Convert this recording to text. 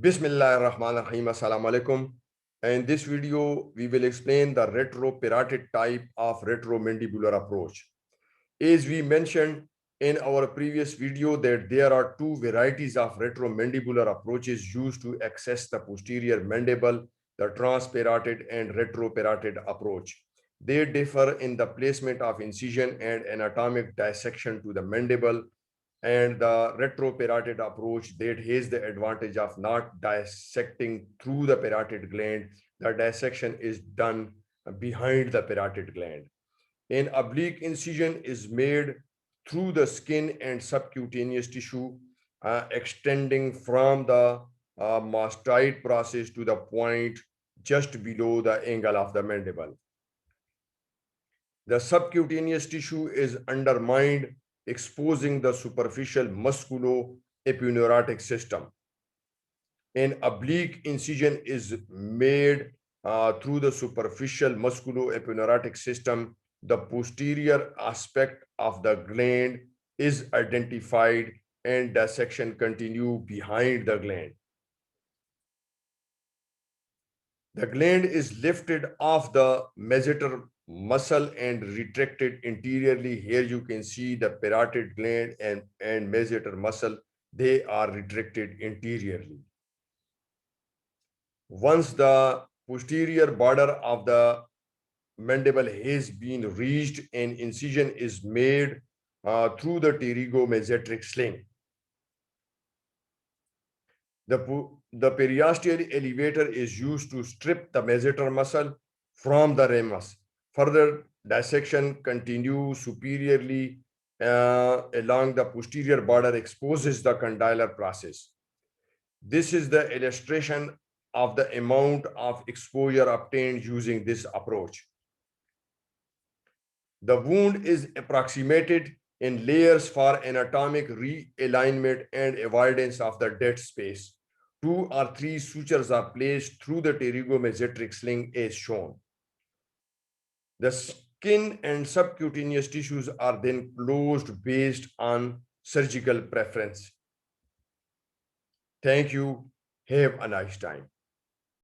Bismillahirrahmanirrahim. Assalamu alaikum. In this video, we will explain the retroparotid type of retromandibular approach. As we mentioned in our previous video that there are two varieties of retromandibular approaches used to access the posterior mandible, the transparotid and retroparotid approach. They differ in the placement of incision and anatomic dissection to the mandible, and the retroparotid approach that has the advantage of not dissecting through the parotid gland. The dissection is done behind the parotid gland. An oblique incision is made through the skin and subcutaneous tissue, extending from the mastoid process to the point just below the angle of the mandible. The subcutaneous tissue is undermined, exposing the superficial musculo-eponeurotic system. An oblique incision is made through the superficial musculo-eponeurotic system. The posterior aspect of the gland is identified and dissection continue behind the gland. The gland is lifted off the masseter muscle and retracted interiorly. Here you can see the parotid gland and masseter muscle. They are retracted interiorly. Once the posterior border of the mandible has been reached, an incision is made through the pterygomasseteric sling. The periosteal elevator is used to strip the masseter muscle from the ramus. Further dissection continues superiorly along the posterior border, exposes the condylar process. This is the illustration of the amount of exposure obtained using this approach. The wound is approximated in layers for anatomic realignment and avoidance of the dead space. 2 or 3 sutures are placed through the pterygomasseteric sling as shown. The skin and subcutaneous tissues are then closed based on surgical preference. Thank you. Have a nice time.